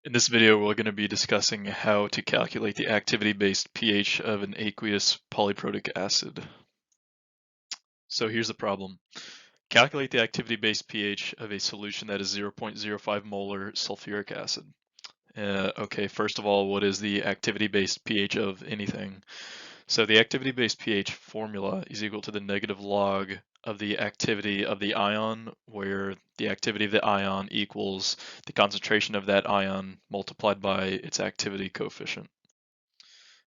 In this video, we're going to be discussing how to calculate the activity-based pH of an aqueous polyprotic acid. So here's the problem. Calculate the activity-based pH of a solution that is 0.05 molar sulfuric acid. Okay, first of all, what is the activity-based pH of anything? So the activity-based pH formula is equal to the negative log of the activity of the ion, where the activity of the ion equals the concentration of that ion multiplied by its activity coefficient.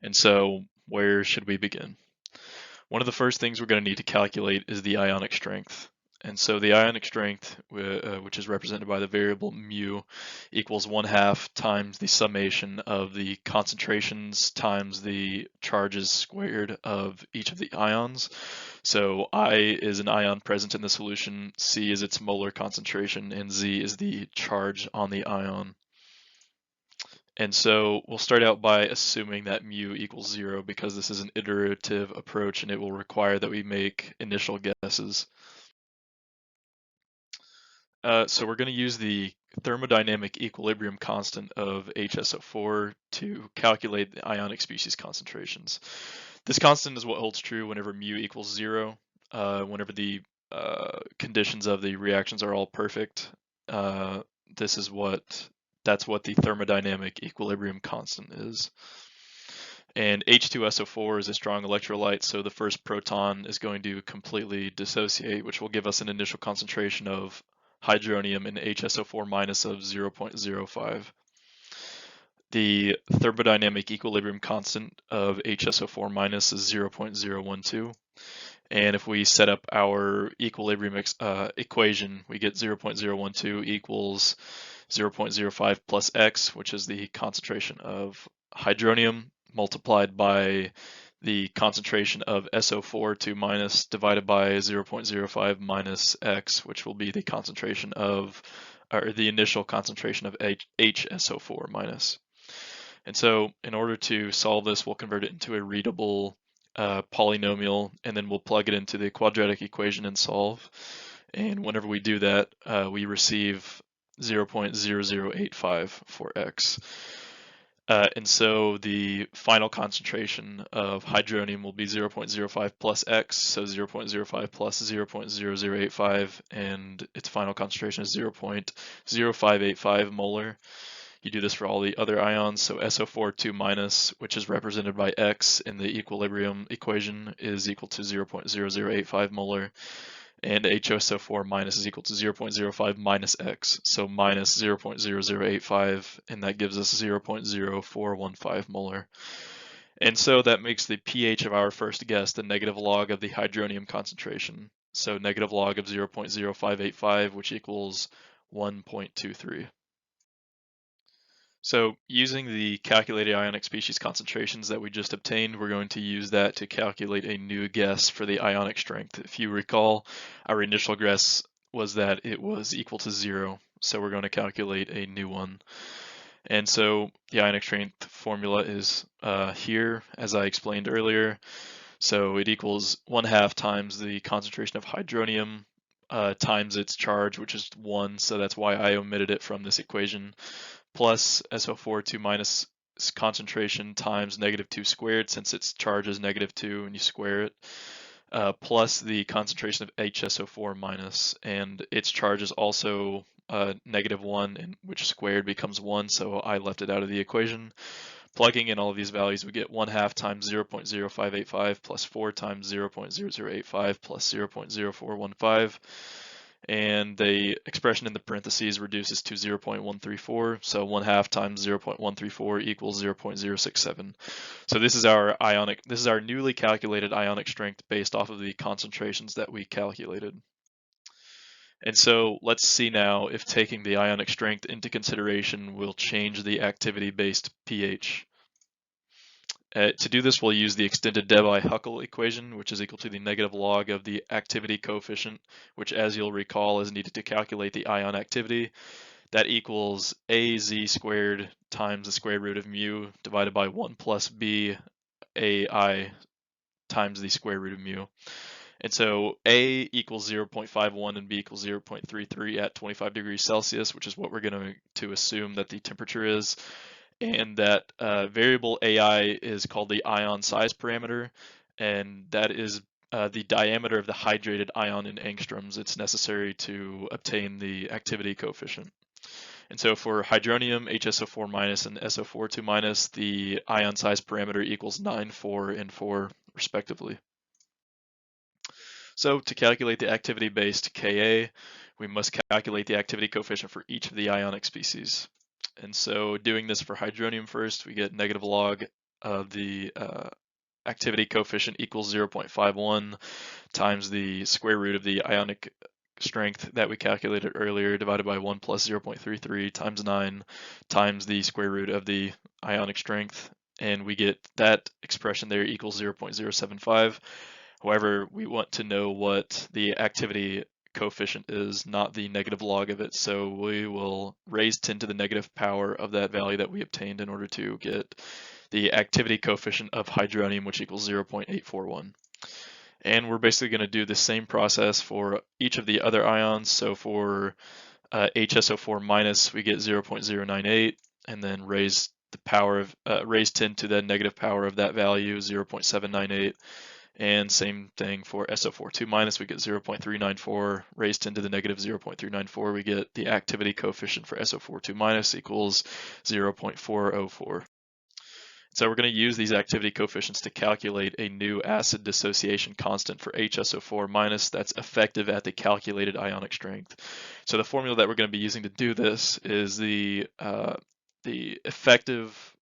And so where should we begin? One of the first things we're going to need to calculate is the ionic strength. And so the ionic strength, which is represented by the variable mu, equals 1/2 times the summation of the concentrations times the charges squared of each of the ions. So I is an ion present in the solution, C is its molar concentration, and Z is the charge on the ion. And so we'll start out by assuming that mu equals 0 because this is an iterative approach and it will require that we make initial guesses. So we're going to use the thermodynamic equilibrium constant of HSO4 to calculate the ionic species concentrations. This constant is what holds true whenever mu equals 0, whenever the conditions of the reactions are all perfect. That's what the thermodynamic equilibrium constant is. And H2SO4 is a strong electrolyte, so the first proton is going to completely dissociate, which will give us an initial concentration of hydronium in HSO4 minus of 0.05. The thermodynamic equilibrium constant of HSO4 minus is 0.012. And if we set up our equilibrium equation, we get 0.012 equals 0.05 plus X, which is the concentration of hydronium, multiplied by the concentration of SO4 2 minus divided by 0.05 minus X, which will be the concentration of, or the initial concentration of HSO4 minus. And so in order to solve this, we'll convert it into a readable polynomial, and then we'll plug it into the quadratic equation and solve. And whenever we do that, we receive 0.0085 for X. And so the final concentration of hydronium will be 0.05 plus X, so 0.05 plus 0.0085, and its final concentration is 0.0585 molar. You do this for all the other ions, so SO4 2 minus, which is represented by X in the equilibrium equation, is equal to 0.0085 molar, and HSO4 minus is equal to 0.05 minus X, so minus 0.0085, and that gives us 0.0415 molar. And so that makes the pH of our first guess the negative log of the hydronium concentration. So negative log of 0.0585, which equals 1.23. So using the calculated ionic species concentrations that we just obtained, we're going to use that to calculate a new guess for the ionic strength. If you recall, our initial guess was that it was equal to 0, so we're going to calculate a new one. And so the ionic strength formula is here, as I explained earlier. So it equals 1/2 times the concentration of hydronium times its charge, which is 1, so that's why I omitted it from this equation, plus SO4 2 minus concentration times -2 squared, since its charge is -2 and you square it, plus the concentration of HSO4 minus, and its charge is also -1, and which squared becomes 1, so I left it out of the equation. Plugging in all of these values, we get 1/2 times 0.0585 plus 4 times 0.0085 plus 0.0415. And the expression in the parentheses reduces to 0.134, so 1/2 times 0.134 equals 0.067. So this is our newly calculated ionic strength based off of the concentrations that we calculated. And so let's see now if taking the ionic strength into consideration will change the activity-based pH. To do this, we'll use the extended Debye-Huckel equation, which is equal to the negative log of the activity coefficient, which, as you'll recall, is needed to calculate the ion activity. That equals AZ squared times the square root of mu divided by 1 plus B AI times the square root of mu. And so A equals 0.51 and B equals 0.33 at 25 degrees Celsius, which is what we're going to assume that the temperature is. And that variable AI is called the ion size parameter, and that is the diameter of the hydrated ion in angstroms. It's necessary to obtain the activity coefficient. And so for hydronium, HSO4 minus and SO4 2 minus, the ion size parameter equals 9, 4, and 4 respectively. So to calculate the activity-based Ka, we must calculate the activity coefficient for each of the ionic species. And so doing this for hydronium first, we get negative log of the activity coefficient equals 0.51 times the square root of the ionic strength that we calculated earlier divided by 1 plus 0.33 times 9 times the square root of the ionic strength. And we get that expression there equals 0.075. However, we want to know what the activity coefficient is, not the negative log of it. So we will raise 10 to the negative power of that value that we obtained in order to get the activity coefficient of hydronium, which equals 0.841. And we're basically going to do the same process for each of the other ions. So for HSO4 minus, we get 0.098, and then raise 10 to the negative power of that value, 0.798. And same thing for SO4 2 minus, we get 0.394, raised 10 to the negative 0.394, we get the activity coefficient for SO4 2 minus equals 0.404. So we're going to use these activity coefficients to calculate a new acid dissociation constant for HSO4 minus that's effective at the calculated ionic strength. So the formula that we're going to be using to do this is the effective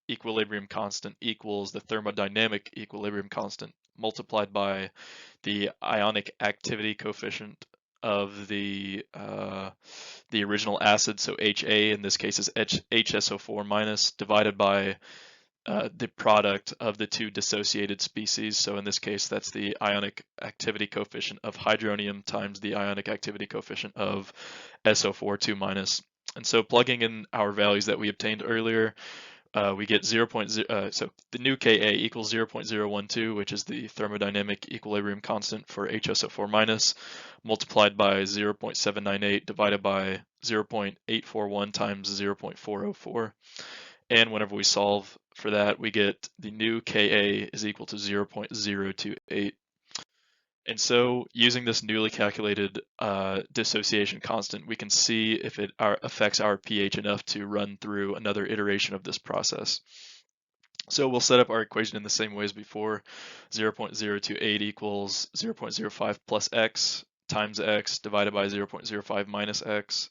equilibrium constant equals the thermodynamic equilibrium constant multiplied by the ionic activity coefficient of the original acid, so HA in this case is HSO4 minus, divided by the product of the two dissociated species. So in this case, that's the ionic activity coefficient of hydronium times the ionic activity coefficient of SO4 2 minus. And so plugging in our values that we obtained earlier, we get 0.0, so the new Ka equals 0.012, which is the thermodynamic equilibrium constant for HSO4 minus, multiplied by 0.798 divided by 0.841 times 0.404. And whenever we solve for that, we get the new Ka is equal to 0.028. And so using this newly calculated dissociation constant, we can see if it affects our pH enough to run through another iteration of this process. So we'll set up our equation in the same way as before. 0.028 equals 0.05 plus x times x divided by 0.05 minus x.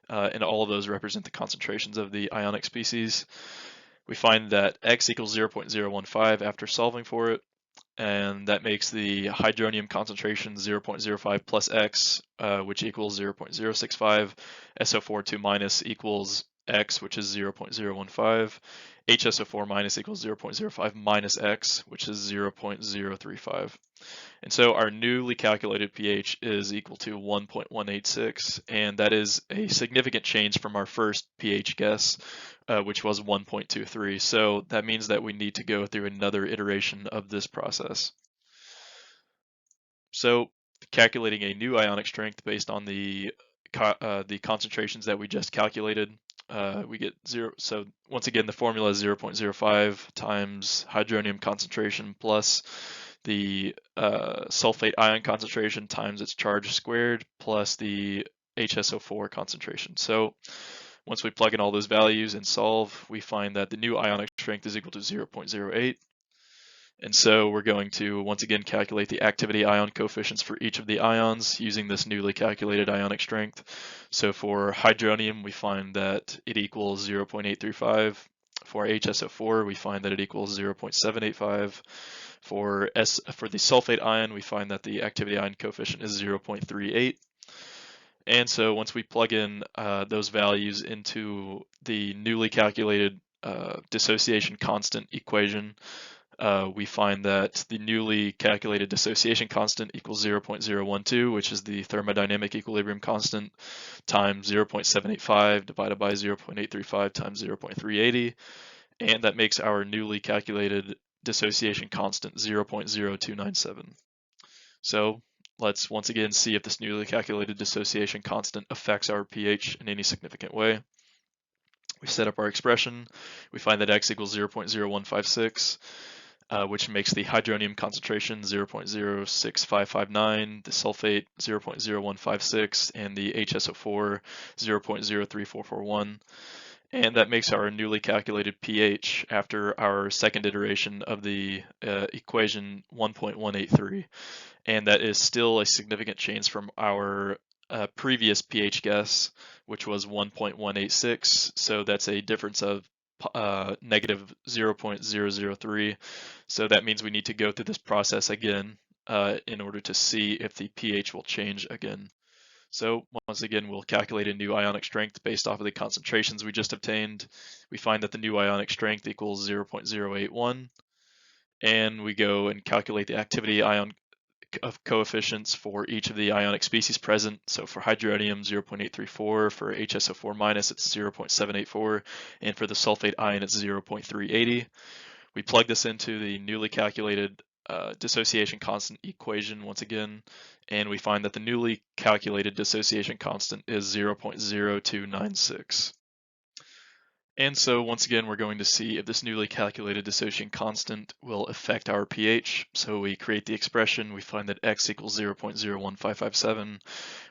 And all of those represent the concentrations of the ionic species. We find that x equals 0.015 after solving for it, and that makes the hydronium concentration 0.05 plus x, which equals 0.065. SO4 2 minus equals x, which is 0.015. HSO4 minus equals 0.05 minus x, which is 0.035. And so our newly calculated pH is equal to 1.186, and that is a significant change from our first pH guess, which was 1.23. So that means that we need to go through another iteration of this process. So calculating a new ionic strength based on the concentrations that we just calculated, we get 0. So once again, the formula is 0.05 times hydronium concentration plus the sulfate ion concentration times its charge squared plus the HSO4 concentration. So once we plug in all those values and solve, we find that the new ionic strength is equal to 0.08. And so we're going to once again calculate the activity ion coefficients for each of the ions using this newly calculated ionic strength. So for hydronium, we find that it equals 0.835. For HSO4, we find that it equals 0.785. For the sulfate ion, we find that the activity ion coefficient is 0.38. And so once we plug in those values into the newly calculated dissociation constant equation, we find that the newly calculated dissociation constant equals 0.012, which is the thermodynamic equilibrium constant, times 0.785 divided by 0.835 times 0.380. And that makes our newly calculated dissociation constant 0.0297. So let's once again see if this newly calculated dissociation constant affects our pH in any significant way. We set up our expression. We find that x equals 0.0156, which makes the hydronium concentration 0.06559, the sulfate 0.0156, and the HSO4 0.03441. And that makes our newly calculated pH after our second iteration of the equation 1.183. And that is still a significant change from our previous pH guess, which was 1.186. So that's a difference of negative 0.003. So that means we need to go through this process again in order to see if the pH will change again. So once again, we'll calculate a new ionic strength based off of the concentrations we just obtained. We find that the new ionic strength equals 0.081, and we go and calculate the activity ion of coefficients for each of the ionic species present. So for hydronium, 0.834, for HSO4 minus, it's 0.784, and for the sulfate ion, it's 0.380. We plug this into the newly calculated dissociation constant equation once again, and we find that the newly calculated dissociation constant is 0.0296. And so once again, we're going to see if this newly calculated dissociation constant will affect our pH. So we create the expression, we find that x equals 0.01557,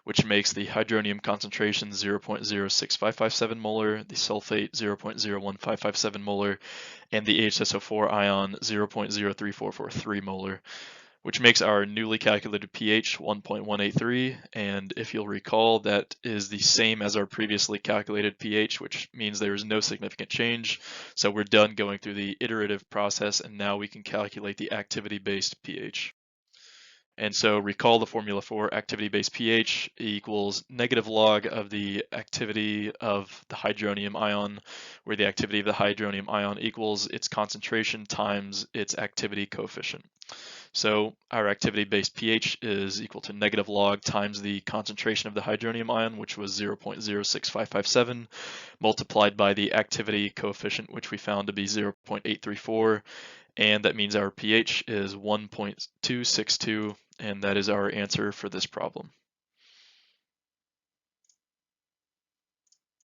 which makes the hydronium concentration 0.06557 molar, the sulfate 0.01557 molar, and the HSO4 ion 0.03443 molar, which makes our newly calculated pH 1.183. And if you'll recall, that is the same as our previously calculated pH, which means there is no significant change. So we're done going through the iterative process, and now we can calculate the activity-based pH. And so recall the formula for activity-based pH equals negative log of the activity of the hydronium ion, where the activity of the hydronium ion equals its concentration times its activity coefficient. So our activity-based pH is equal to negative log times the concentration of the hydronium ion, which was 0.06557, multiplied by the activity coefficient, which we found to be 0.834, and that means our pH is 1.262, and that is our answer for this problem.